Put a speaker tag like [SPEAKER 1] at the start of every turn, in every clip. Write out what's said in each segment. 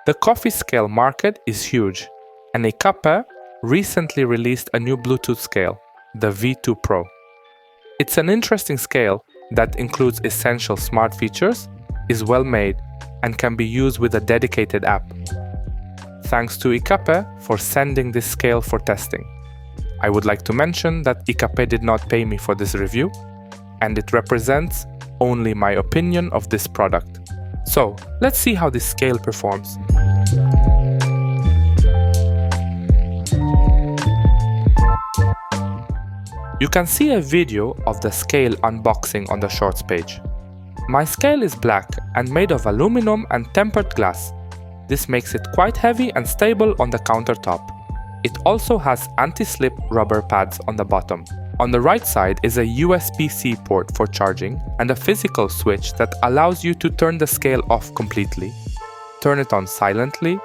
[SPEAKER 1] The coffee scale market is huge, and IKAPE recently released a new Bluetooth scale, the V2 Pro. It's an interesting scale that includes essential smart features, is well made, and can be used with a dedicated app. Thanks to IKAPE for sending this scale for testing. I would like to mention that IKAPE did not pay me for this review, and it represents only my opinion of this product. So, let's see how this scale performs. You can see a video of the scale unboxing on the shorts page. My scale is black and made of aluminum and tempered glass. This makes it quite heavy and stable on the countertop. It also has anti-slip rubber pads on the bottom. On the right side is a USB-C port for charging and a physical switch that allows you to turn the scale off completely, turn it on silently,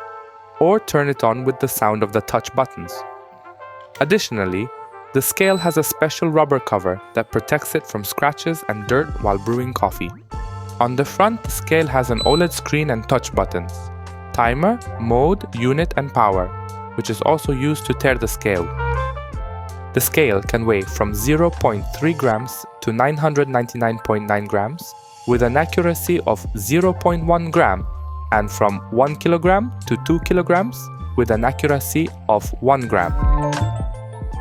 [SPEAKER 1] or turn it on with the sound of the touch buttons. Additionally, the scale has a special rubber cover that protects it from scratches and dirt while brewing coffee. On the front, the scale has an OLED screen and touch buttons, timer, mode, unit, and power, which is also used to tare the scale. The scale can weigh from 0.3 grams to 999.9 grams with an accuracy of 0.1 gram and from 1 kilogram to 2 kilograms with an accuracy of 1 gram.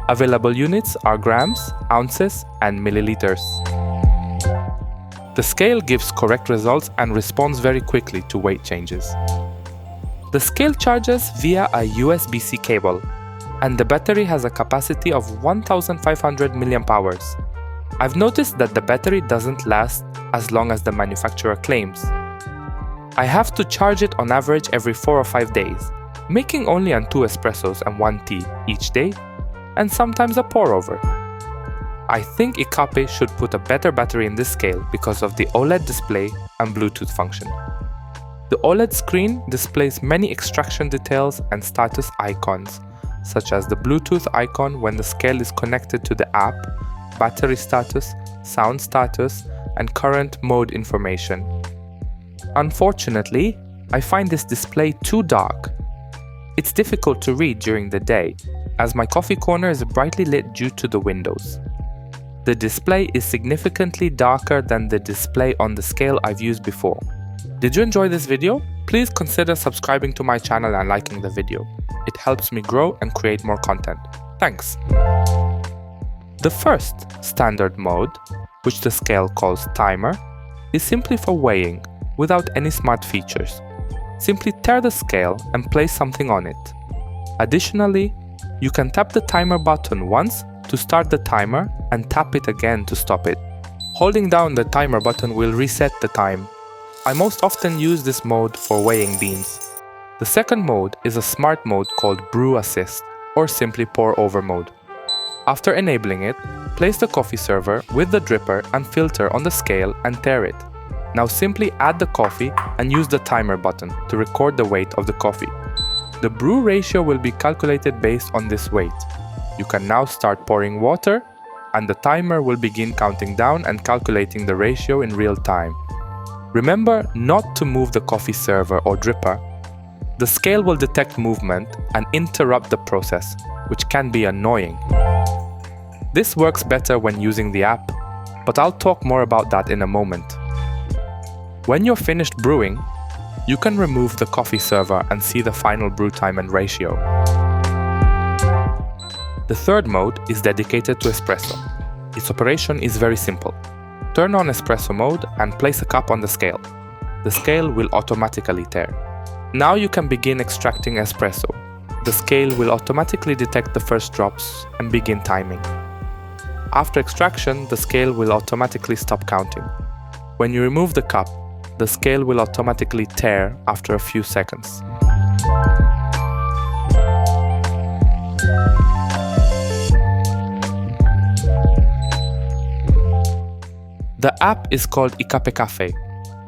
[SPEAKER 1] Available units are grams, ounces, and milliliters. The scale gives correct results and responds very quickly to weight changes. The scale charges via a USB-C cable, and the battery has a capacity of 1500 mAh. I've noticed that the battery doesn't last as long as the manufacturer claims. I have to charge it on average every 4 or 5 days, making only 2 espressos and 1 tea each day, and sometimes a pour-over. I think IKAPE should put a better battery in this scale because of the OLED display and Bluetooth function. The OLED screen displays many extraction details and status icons, such as the Bluetooth icon when the scale is connected to the app, battery status, sound status, and current mode information. Unfortunately, I find this display too dark. It's difficult to read during the day, as my coffee corner is brightly lit due to the windows. The display is significantly darker than the display on the scale I've used before. Did you enjoy this video? Please consider subscribing to my channel and liking the video. It helps me grow and create more content. Thanks! The first standard mode, which the scale calls timer, is simply for weighing, without any smart features. Simply tare the scale and place something on it. Additionally, you can tap the timer button once to start the timer and tap it again to stop it. Holding down the timer button will reset the time. I most often use this mode for weighing beans. The second mode is a smart mode called Brew Assist, or simply pour over mode. After enabling it, place the coffee server with the dripper and filter on the scale and tare it. Now simply add the coffee and use the timer button to record the weight of the coffee. The brew ratio will be calculated based on this weight. You can now start pouring water, and the timer will begin counting down and calculating the ratio in real time. Remember not to move the coffee server or dripper. The scale will detect movement and interrupt the process, which can be annoying. This works better when using the app, but I'll talk more about that in a moment. When you're finished brewing, you can remove the coffee server and see the final brew time and ratio. The third mode is dedicated to espresso. Its operation is very simple. Turn on Espresso Mode and place a cup on the scale. The scale will automatically tare. Now you can begin extracting espresso. The scale will automatically detect the first drops and begin timing. After extraction, the scale will automatically stop counting. When you remove the cup, the scale will automatically tare after a few seconds. The app is called IKAPE Cafe.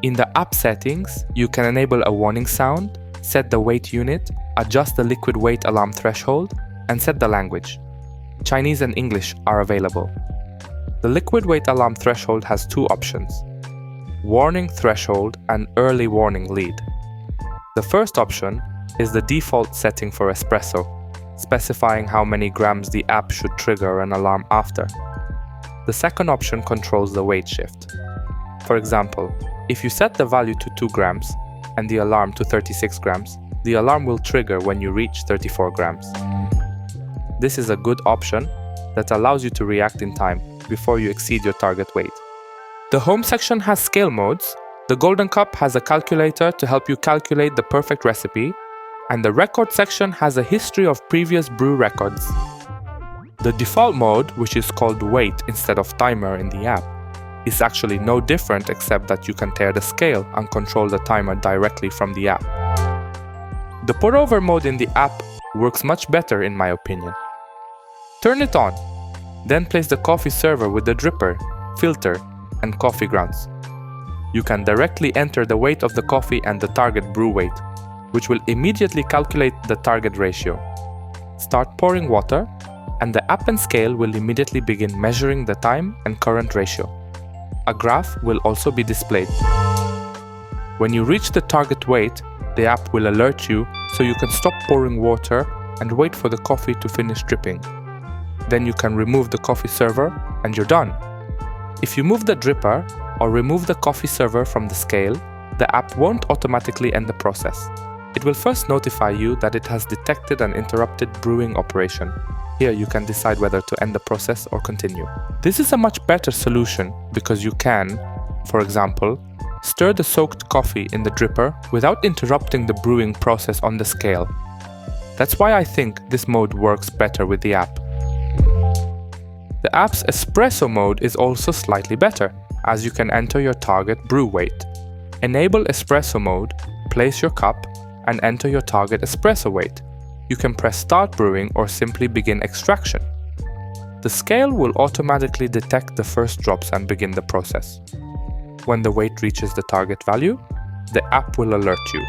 [SPEAKER 1] In the app settings, you can enable a warning sound, set the weight unit, adjust the liquid weight alarm threshold, and set the language. Chinese and English are available. The liquid weight alarm threshold has two options: warning threshold and early warning lead. The first option is the default setting for espresso, specifying how many grams the app should trigger an alarm after. The second option controls the weight shift. For example, if you set the value to 2 grams and the alarm to 36 grams, the alarm will trigger when you reach 34 grams. This is a good option that allows you to react in time before you exceed your target weight. The home section has scale modes. The golden cup has a calculator to help you calculate the perfect recipe, and the record section has a history of previous brew records. The default mode, which is called weight instead of timer in the app, is actually no different except that you can tear the scale and control the timer directly from the app. The pour over mode in the app works much better in my opinion. Turn it on, then place the coffee server with the dripper, filter, and coffee grounds. You can directly enter the weight of the coffee and the target brew weight, which will immediately calculate the target ratio. Start pouring water, and the app and scale will immediately begin measuring the time and current ratio. A graph will also be displayed. When you reach the target weight, the app will alert you so you can stop pouring water and wait for the coffee to finish dripping. Then you can remove the coffee server and you're done. If you move the dripper or remove the coffee server from the scale, the app won't automatically end the process. It will first notify you that it has detected an interrupted brewing operation. Here you can decide whether to end the process or continue. This is a much better solution because you can, for example, stir the soaked coffee in the dripper without interrupting the brewing process on the scale. That's why I think this mode works better with the app. The app's Espresso Mode is also slightly better, as you can enter your target brew weight. Enable Espresso Mode, place your cup, and enter your target espresso weight. You can press Start Brewing or simply begin extraction. The scale will automatically detect the first drops and begin the process. When the weight reaches the target value, the app will alert you.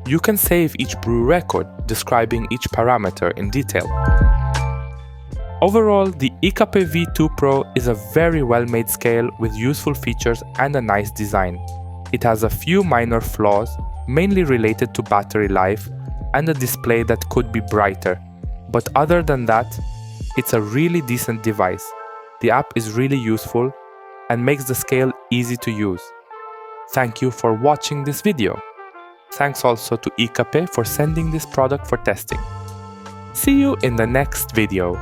[SPEAKER 1] You can save each brew record, describing each parameter in detail. Overall, the IKAPE V2 Pro is a very well-made scale with useful features and a nice design. It has a few minor flaws, mainly related to battery life and a display that could be brighter. But other than that, it's a really decent device. The app is really useful and makes the scale easy to use. Thank you for watching this video. Thanks also to IKAPE for sending this product for testing. See you in the next video.